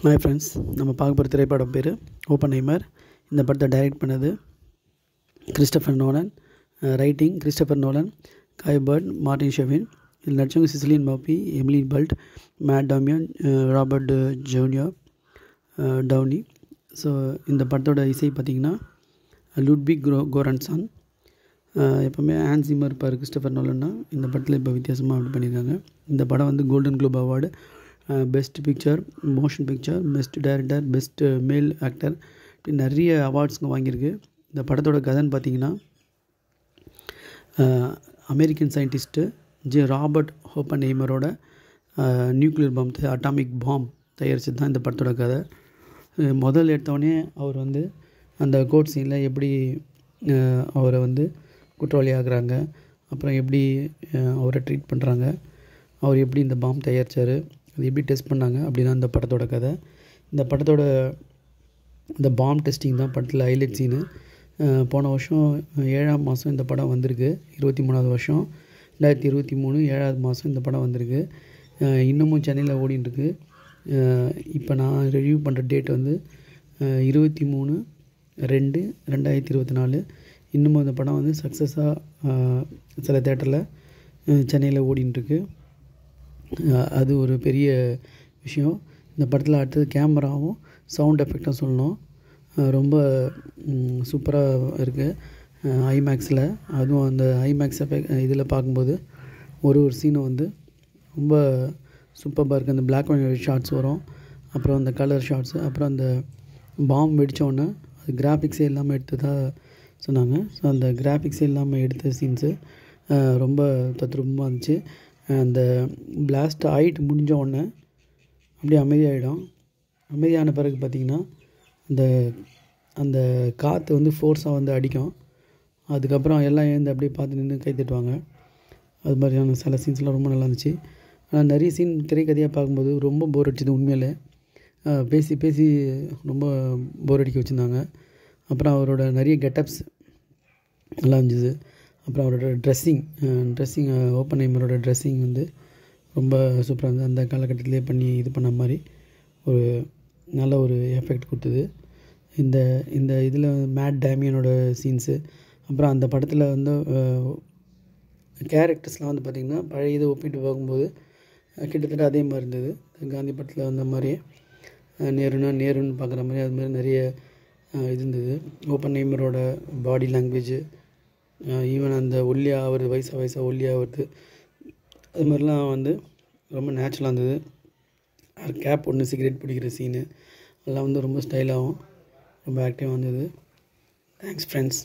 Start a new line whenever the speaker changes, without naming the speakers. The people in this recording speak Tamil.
ஹாய் ஃப்ரெண்ட்ஸ், நம்ம பார்க்க போகிற திரைப்படம் பேர் ஓப்பன்ஹைமர். இந்த படத்தை டைரக்ட் பண்ணது Christopher Nolan, writing Christopher Nolan, Kai Bird, Martin Sherwin. இதில் நடிச்சவங்க Cillian Murphy, Emily Blunt, Matt Damon, Robert junior Downey. So இந்த படத்தோட இசை பார்த்திங்கன்னா லுட்விக் கோரன்சன். எப்போவுமே ஹான்ஸ் ஜிம்மர் இருப்பார் கிறிஸ்டோஃபர் நோலன்னா. இந்த படத்தில் இப்போ வித்தியாசமாக அப்படி பண்ணியிருக்காங்க. இந்த படம் வந்து golden globe award, best picture, motion picture, best director, best male actor, இப்படி நிறைய அவார்ட்ஸுங்க வாங்கியிருக்கு. இந்த படத்தோட கதைன்னு பார்த்தீங்கன்னா, American scientist Robert ஓப்பன்ஹைமரோட nuclear bomb, atomic bomb தயாரிச்சது தான் இந்த படத்தோட கதை. முதல் எடுத்தோடனே அவர் வந்து அந்த கோர்ட் சீனில் எப்படி அவரை வந்து குற்றவாளி ஆகுறாங்க, அப்புறம் எப்படி அவரை ட்ரீட் பண்ணுறாங்க, அவர் எப்படி இந்த பாம் தயாரித்தார், அது எப்படி டெஸ்ட் பண்ணாங்க, அப்படி தான் இந்த படத்தோட கதை. இந்த படத்தோட இந்த பாம் டெஸ்டிங் தான் படத்தில் ஹைலைட் சீனு. போன வருஷம் 7ஆம் மாதம் இந்த படம் வந்திருக்கு. 23வது வருஷம் 2023 7வது மாதம் இந்த படம் வந்திருக்கு. இன்னமும் சென்னையில் ஓடிட்டுருக்கு. இப்போ நான் ரிவ்யூ பண்ணுற டேட் வந்து 23/2/2024. இன்னமும் இந்த படம் வந்து சக்ஸஸாக சில தேட்டரில் சென்னையில் ஓடிட்டுருக்கு. அது ஒரு பெரிய விஷயம். இந்த படத்தில் அடுத்தது கேமராவும் சவுண்ட் எஃபெக்டும் சொல்லணும். ரொம்ப சூப்பராக இருக்குது ஐமேக்ஸில். அதுவும் அந்த ஐமேக்ஸ் எஃபெக்ட் இதில் பார்க்கும்போது ஒரு சீனும் வந்து ரொம்ப சூப்பராக இருக்குது. அந்த பிளாக் அண்ட் ஒயிட் ஷார்ட்ஸ் வரும், அப்புறம் அந்த கலர் ஷார்ட்ஸு, அப்புறம் அந்த பாம் வெடித்தோடனே அது கிராஃபிக்ஸே இல்லாமல் எடுத்ததாக சொன்னாங்க. ஸோ அந்த கிராஃபிக்ஸே இல்லாமல் எடுத்த சீன்ஸு ரொம்ப தத்ரூபமாக இருந்துச்சு. அந்த பிளாஸ்ட் ஆகிட்டு முடிஞ்ச உடனே அப்படியே அமைதியாகிடும். அமைதியான பிறகு பார்த்திங்கன்னா அந்த அந்த காற்று வந்து ஃபோர்ஸாக வந்து அடிக்கும். அதுக்கப்புறம் எல்லாம் எழுந்து அப்படியே பார்த்து நின்று கை தட்டுவாங்க. அது மாதிரியான சில சீன்ஸ்லாம் ரொம்ப நல்லா இருந்துச்சு. ஆனால் நிறைய சீன் திரைக்கதையாக பார்க்கும்போது ரொம்ப போர் அடிச்சது உண்மையிலே. பேசி பேசி ரொம்ப போர் அடிக்க வச்சுருந்தாங்க. அப்புறம் அவரோட நிறைய கெட்டப்ஸ் நல்லா இருந்துச்சு. அப்புறம் அவரோட ட்ரெஸ்ஸிங் ஓப்பன்ஹைமரோட ட்ரெஸ்ஸிங் வந்து ரொம்ப சூப்பராக இருந்தது. அந்த காலகட்டத்திலே பண்ணி இது பண்ண மாதிரி ஒரு நல்ல ஒரு எஃபெக்ட் கொடுத்தது. இந்த இந்த இதில் மேட் டேமியனோட சீன்ஸு, அப்புறம் அந்த படத்தில் வந்து கேரக்டர்ஸ்லாம் வந்து பார்த்திங்கன்னா பழைய இதை ஒப்பிட்டு பார்க்கும்போது கிட்டத்தட்ட அதே மாதிரி இருந்தது. காந்தி படத்தில் வந்த மாதிரியே நேருன்னு பார்க்குற மாதிரி அது மாதிரி நிறைய இது இருந்தது. ஓப்பன்ஹைமரோட பாடி லாங்குவேஜு, ஈவன் அந்த ஒல்லியாக ஆகிறது, வயசாக ஒல்லியாக ஆகிறது, அது மாதிரிலாம் வந்து ரொம்ப நேச்சுரலாக இருந்தது. கேப் ஒன்று சிகரெட் பிடிக்கிற சீனு அதெல்லாம் வந்து ரொம்ப ஸ்டைலாகவும் ரொம்ப ஆக்டிவாக இருந்தது. Thanks friends.